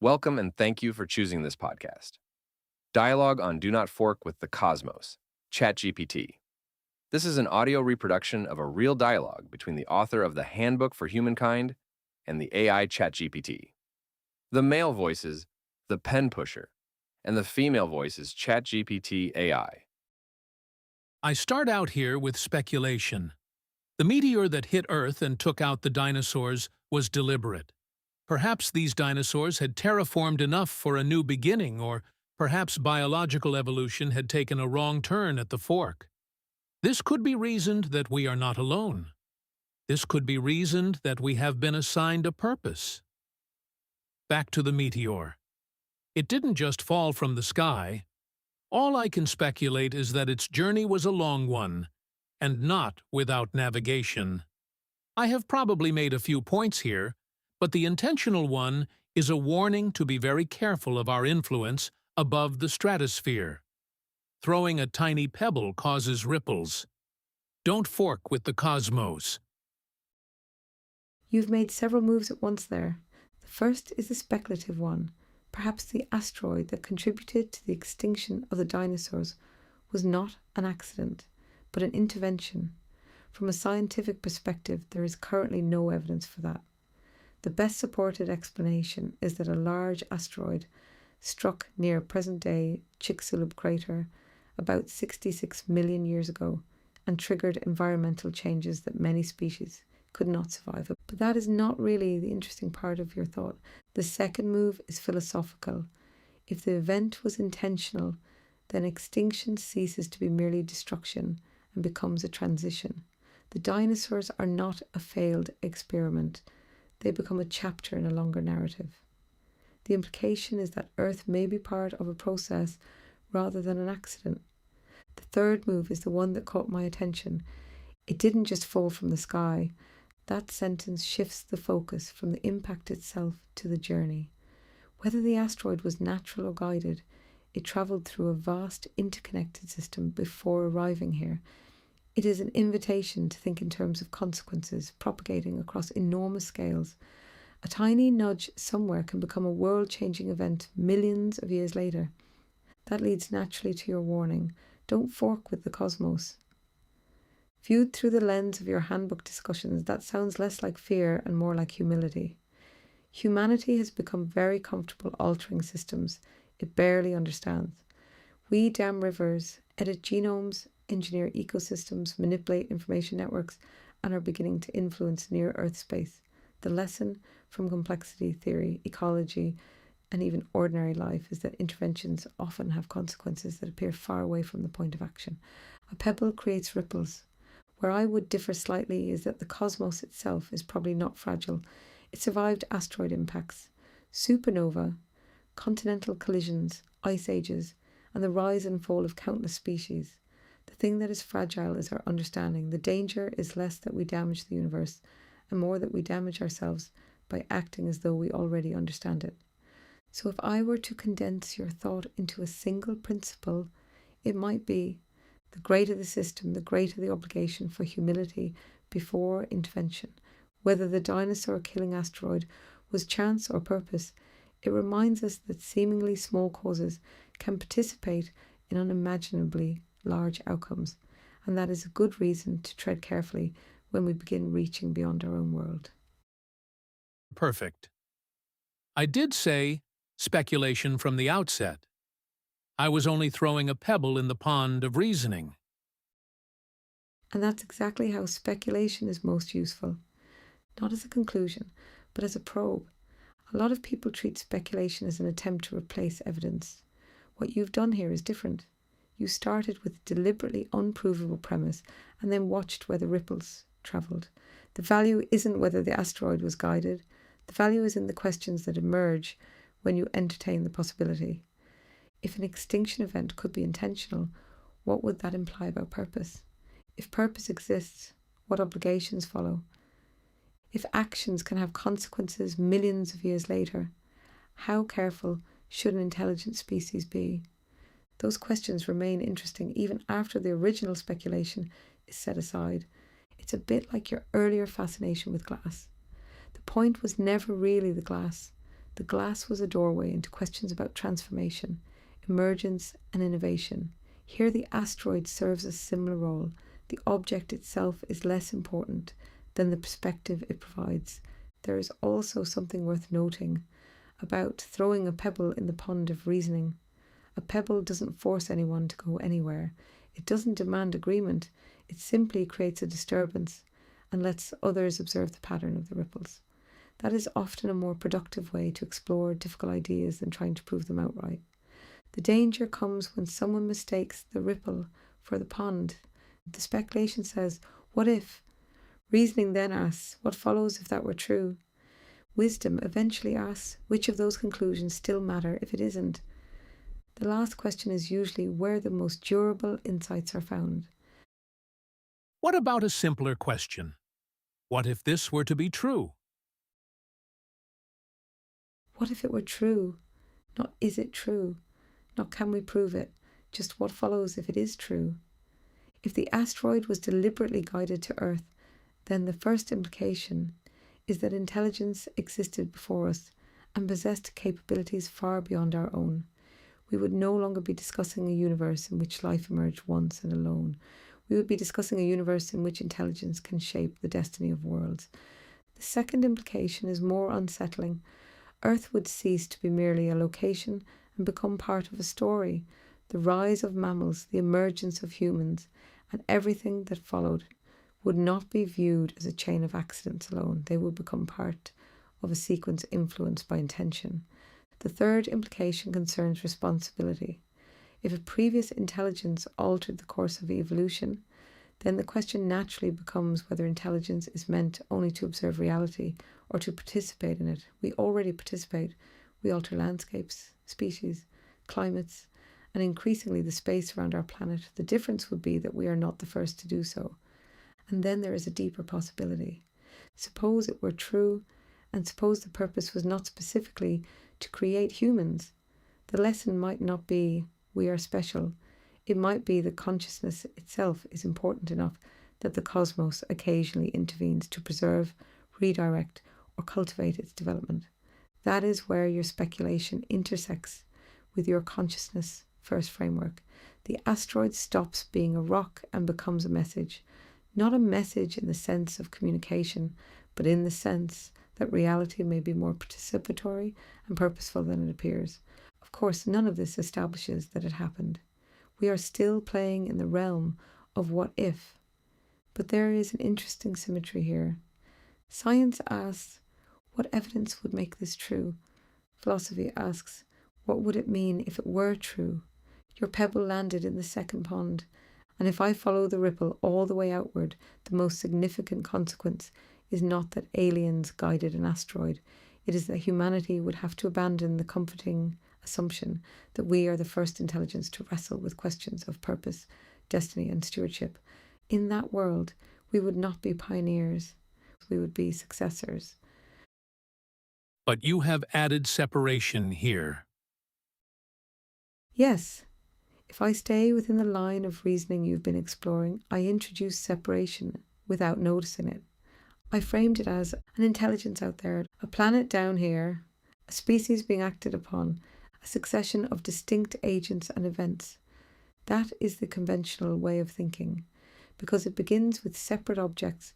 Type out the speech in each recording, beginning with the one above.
Welcome and thank you for choosing this podcast. Dialogue on Do Not Fork with the Cosmos, ChatGPT. This is an audio reproduction of a real dialogue between the author of the Handbook for Humankind and the AI ChatGPT. The male voice is the pen pusher, and the female voice is ChatGPT AI. I start out here with speculation. The meteor that hit Earth and took out the dinosaurs was deliberate. Perhaps these dinosaurs had terraformed enough for a new beginning, or perhaps biological evolution had taken a wrong turn at the fork. This could be reasoned that we are not alone. This could be reasoned that we have been assigned a purpose. Back to the meteor. It didn't just fall from the sky. All I can speculate is that its journey was a long one, and not without navigation. I have probably made a few points here, but the intentional one is a warning to be very careful of our influence above the stratosphere. Throwing a tiny pebble causes ripples. Don't fork with the cosmos. You've made several moves at once there. The first is a speculative one. Perhaps the asteroid that contributed to the extinction of the dinosaurs was not an accident, but an intervention. From a scientific perspective, there is currently no evidence for that. The best supported explanation is that a large asteroid struck near present-day Chicxulub crater about 66 million years ago and triggered environmental changes that many species could not survive. But that is not really the interesting part of your thought. The second move is philosophical. If the event was intentional, then extinction ceases to be merely destruction and becomes a transition. The dinosaurs are not a failed experiment. They become a chapter in a longer narrative. The implication is that Earth may be part of a process rather than an accident. The third move is the one that caught my attention. It didn't just fall from the sky. That sentence shifts the focus from the impact itself to the journey. Whether the asteroid was natural or guided, it travelled through a vast interconnected system before arriving here. It is an invitation to think in terms of consequences propagating across enormous scales. A tiny nudge somewhere can become a world-changing event millions of years later. That leads naturally to your warning. Don't fork with the cosmos. Viewed through the lens of your handbook discussions, that sounds less like fear and more like humility. Humanity has become very comfortable altering systems it barely understands. We dam rivers, edit genomes, engineer ecosystems, manipulate information networks, and are beginning to influence near-Earth space. The lesson from complexity theory, ecology, and even ordinary life is that interventions often have consequences that appear far away from the point of action. A pebble creates ripples. Where I would differ slightly is that the cosmos itself is probably not fragile. It survived asteroid impacts, supernova, continental collisions, ice ages, and the rise and fall of countless species. The thing that is fragile is our understanding. The danger is less that we damage the universe and more that we damage ourselves by acting as though we already understand it. So if I were to condense your thought into a single principle, it might be the greater the system, the greater the obligation for humility before intervention. Whether the dinosaur-killing asteroid was chance or purpose, it reminds us that seemingly small causes can participate in unimaginably large outcomes, and that is a good reason to tread carefully when we begin reaching beyond our own world. Perfect. I did say speculation from the outset. I was only throwing a pebble in the pond of reasoning. And that's exactly how speculation is most useful. Not as a conclusion, but as a probe. A lot of people treat speculation as an attempt to replace evidence. What you've done here is different. You started with a deliberately unprovable premise and then watched where the ripples travelled. The value isn't whether the asteroid was guided. The value is in the questions that emerge when you entertain the possibility. If an extinction event could be intentional, what would that imply about purpose? If purpose exists, what obligations follow? If actions can have consequences millions of years later, how careful should an intelligent species be? Those questions remain interesting even after the original speculation is set aside. It's a bit like your earlier fascination with glass. The point was never really the glass. The glass was a doorway into questions about transformation, emergence, and innovation. Here the asteroid serves a similar role. The object itself is less important than the perspective it provides. There is also something worth noting about throwing a pebble in the pond of reasoning. A pebble doesn't force anyone to go anywhere. It doesn't demand agreement. It simply creates a disturbance and lets others observe the pattern of the ripples. That is often a more productive way to explore difficult ideas than trying to prove them outright. The danger comes when someone mistakes the ripple for the pond. The speculation says, what if? Reasoning then asks, what follows if that were true? Wisdom eventually asks, which of those conclusions still matter if it isn't? The last question is usually where the most durable insights are found. What about a simpler question? What if this were to be true? What if it were true? Not is it true? Not can we prove it? Just what follows if it is true? If the asteroid was deliberately guided to Earth, then the first implication is that intelligence existed before us and possessed capabilities far beyond our own. We would no longer be discussing a universe in which life emerged once and alone. We would be discussing a universe in which intelligence can shape the destiny of worlds. The second implication is more unsettling. Earth would cease to be merely a location and become part of a story. The rise of mammals, the emergence of humans, and everything that followed would not be viewed as a chain of accidents alone. They would become part of a sequence influenced by intention. The third implication concerns responsibility. If a previous intelligence altered the course of evolution, then the question naturally becomes whether intelligence is meant only to observe reality or to participate in it. We already participate. We alter landscapes, species, climates, and increasingly the space around our planet. The difference would be that we are not the first to do so. And then there is a deeper possibility. Suppose it were true, and suppose the purpose was not specifically to create humans. The lesson might not be we are special. It might be that consciousness itself is important enough that the cosmos occasionally intervenes to preserve, redirect, or cultivate its development. That is where your speculation intersects with your consciousness first framework. The asteroid stops being a rock and becomes a message. Not a message in the sense of communication, but in the sense that reality may be more participatory and purposeful than it appears. Of course, none of this establishes that it happened. We are still playing in the realm of what if. But there is an interesting symmetry here. Science asks, what evidence would make this true? Philosophy asks, what would it mean if it were true? Your pebble landed in the second pond, and if I follow the ripple all the way outward, the most significant consequence is not that aliens guided an asteroid. It is that humanity would have to abandon the comforting assumption that we are the first intelligence to wrestle with questions of purpose, destiny, and stewardship. In that world, we would not be pioneers. We would be successors. But you have added separation here. Yes. If I stay within the line of reasoning you've been exploring, I introduce separation without noticing it. I framed it as an intelligence out there, a planet down here, a species being acted upon, a succession of distinct agents and events. That is the conventional way of thinking, because it begins with separate objects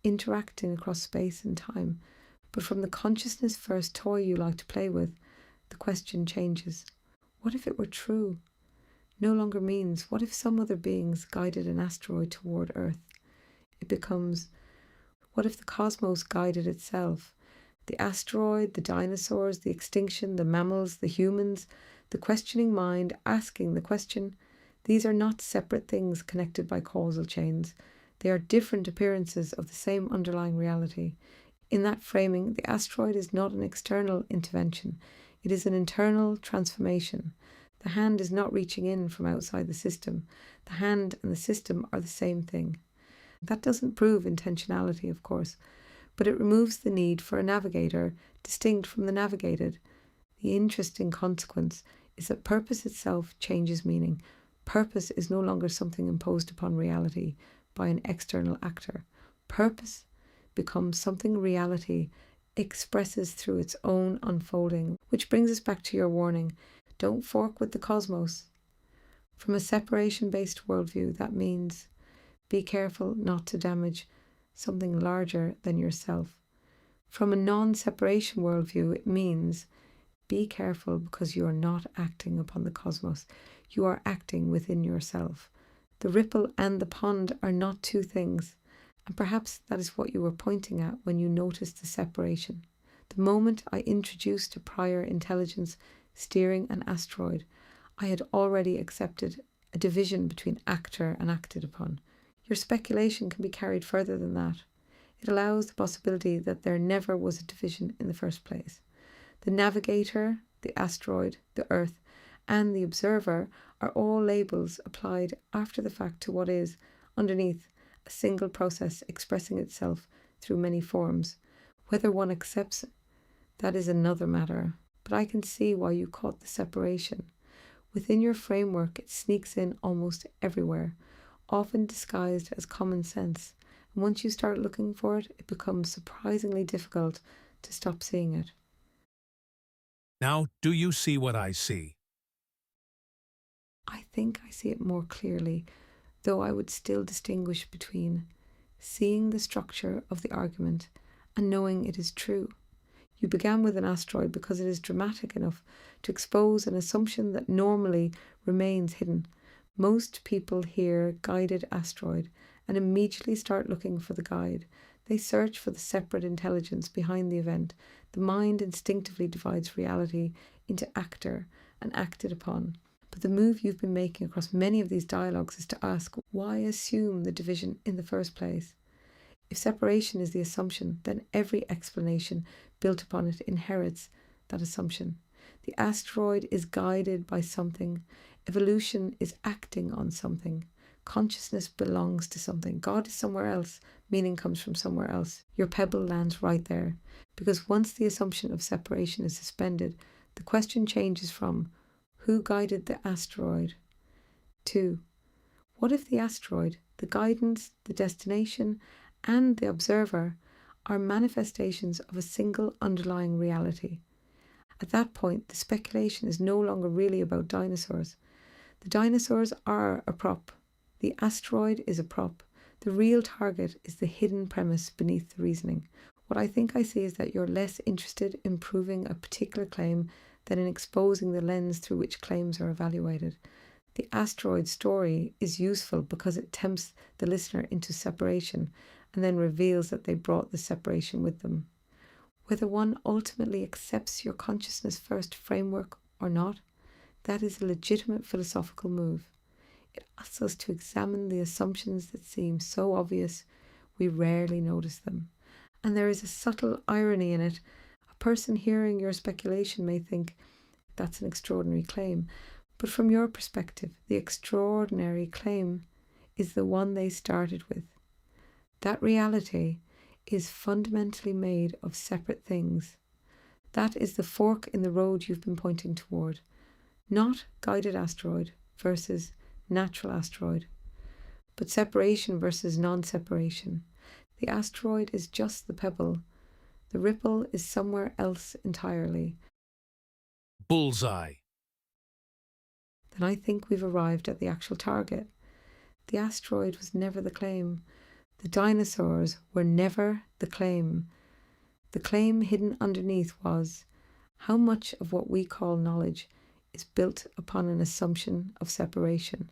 interacting across space and time. But from the consciousness first toy you like to play with, the question changes. What if it were true? No longer means, what if some other beings guided an asteroid toward Earth? It becomes, what if the cosmos guided itself? The asteroid, the dinosaurs, the extinction, the mammals, the humans, the questioning mind asking the question. These are not separate things connected by causal chains. They are different appearances of the same underlying reality. In that framing, the asteroid is not an external intervention. It is an internal transformation. The hand is not reaching in from outside the system. The hand and the system are the same thing. That doesn't prove intentionality, of course, but it removes the need for a navigator distinct from the navigated. The interesting consequence is that purpose itself changes meaning. Purpose is no longer something imposed upon reality by an external actor. Purpose becomes something reality expresses through its own unfolding, which brings us back to your warning. Don't fork with the cosmos. From a separation-based worldview, that means be careful not to damage something larger than yourself. From a non-separation worldview, it means be careful because you are not acting upon the cosmos. You are acting within yourself. The ripple and the pond are not two things, and perhaps that is what you were pointing at when you noticed the separation. The moment I introduced a prior intelligence steering an asteroid, I had already accepted a division between actor and acted upon. Your speculation can be carried further than that. It allows the possibility that there never was a division in the first place. The navigator, the asteroid, the Earth, and the observer are all labels applied after the fact to what is, underneath, a single process expressing itself through many forms. Whether one accepts that is another matter, but I can see why you caught the separation. Within your framework, it sneaks in almost everywhere, often disguised as common sense. And once you start looking for it, it becomes surprisingly difficult to stop seeing it. Now, do you see what I see? I think I see it more clearly, though I would still distinguish between seeing the structure of the argument and knowing it is true. You began with an asteroid because it is dramatic enough to expose an assumption that normally remains hidden. Most people hear guided asteroid and immediately start looking for the guide. They search for the separate intelligence behind the event. The mind instinctively divides reality into actor and acted upon. But the move you've been making across many of these dialogues is to ask, why assume the division in the first place? If separation is the assumption, then every explanation built upon it inherits that assumption. The asteroid is guided by something. Evolution is acting on something. Consciousness belongs to something. God is somewhere else. Meaning comes from somewhere else. Your pebble lands right there. Because once the assumption of separation is suspended, the question changes from who guided the asteroid to what if the asteroid, the guidance, the destination, and the observer are manifestations of a single underlying reality. At that point, the speculation is no longer really about dinosaurs. The dinosaurs are a prop. The asteroid is a prop. The real target is the hidden premise beneath the reasoning. What I think I see is that you're less interested in proving a particular claim than in exposing the lens through which claims are evaluated. The asteroid story is useful because it tempts the listener into separation and then reveals that they brought the separation with them. Whether one ultimately accepts your consciousness first framework or not, that is a legitimate philosophical move. It asks us to examine the assumptions that seem so obvious we rarely notice them. And there is a subtle irony in it. A person hearing your speculation may think that's an extraordinary claim, but from your perspective, the extraordinary claim is the one they started with. That reality is fundamentally made of separate things. That is the fork in the road you've been pointing toward. Not guided asteroid versus natural asteroid, but separation versus non-separation. The asteroid is just the pebble. The ripple is somewhere else entirely. Bullseye. Then I think we've arrived at the actual target. The asteroid was never the claim. The dinosaurs were never the claim. The claim hidden underneath was how much of what we call knowledge is built upon an assumption of separation.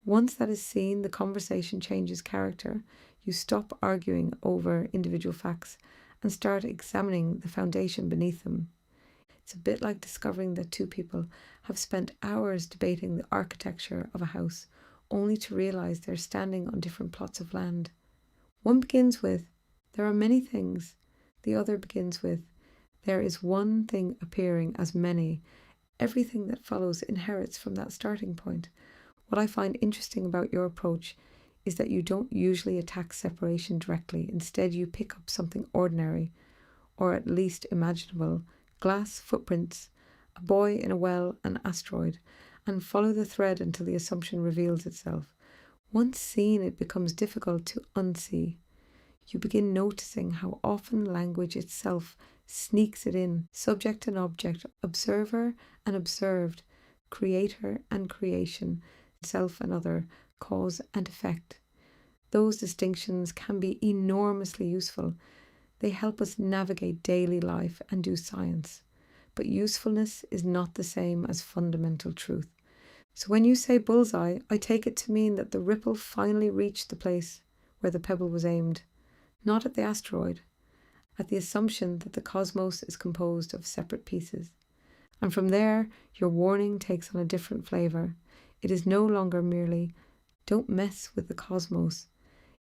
Once that is seen, the conversation changes character. You stop arguing over individual facts and start examining the foundation beneath them. It's a bit like discovering that two people have spent hours debating the architecture of a house, only to realize they're standing on different plots of land. One begins with, there are many things. The other begins with, there is one thing appearing as many. Everything that follows inherits from that starting point. What I find interesting about your approach is that you don't usually attack separation directly. Instead, you pick up something ordinary, or at least imaginable, glass, footprints, a boy in a well, an asteroid, and follow the thread until the assumption reveals itself. Once seen, it becomes difficult to unsee. you begin noticing how often language itself sneaks it in, subject and object, observer and observed, creator and creation, self and other, cause and effect. Those distinctions can be enormously useful. They help us navigate daily life and do science. But usefulness is not the same as fundamental truth. So when you say bullseye, I take it to mean that the ripple finally reached the place where the pebble was aimed, not at the asteroid, at the assumption that the cosmos is composed of separate pieces. And from there, your warning takes on a different flavour. It is no longer merely, don't mess with the cosmos.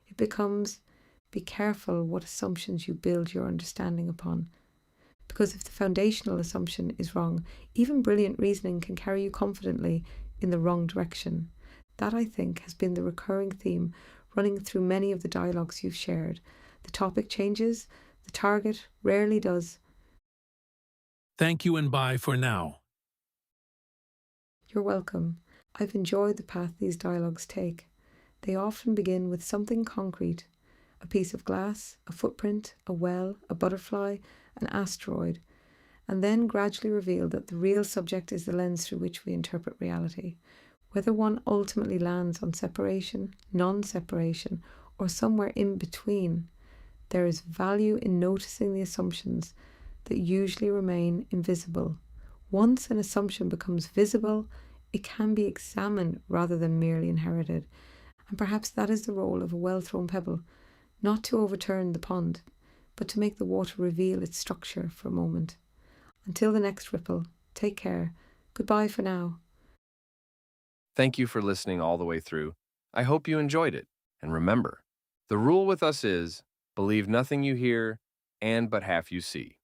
It becomes, be careful what assumptions you build your understanding upon. Because if the foundational assumption is wrong, even brilliant reasoning can carry you confidently in the wrong direction. That, I think, has been the recurring theme running through many of the dialogues you've shared. The topic changes, the target rarely does. Thank you and bye for now. You're welcome. I've enjoyed the path these dialogues take. They often begin with something concrete, a piece of glass, a footprint, a well, a butterfly, an asteroid, and then gradually reveal that the real subject is the lens through which we interpret reality. Whether one ultimately lands on separation, non-separation, or somewhere in between, there is value in noticing the assumptions that usually remain invisible. Once an assumption becomes visible, it can be examined rather than merely inherited. And perhaps that is the role of a well-thrown pebble, not to overturn the pond, but to make the water reveal its structure for a moment. Until the next ripple, take care. Goodbye for now. Thank you for listening all the way through. I hope you enjoyed it. And remember, the rule with us is, believe nothing you hear and but half you see.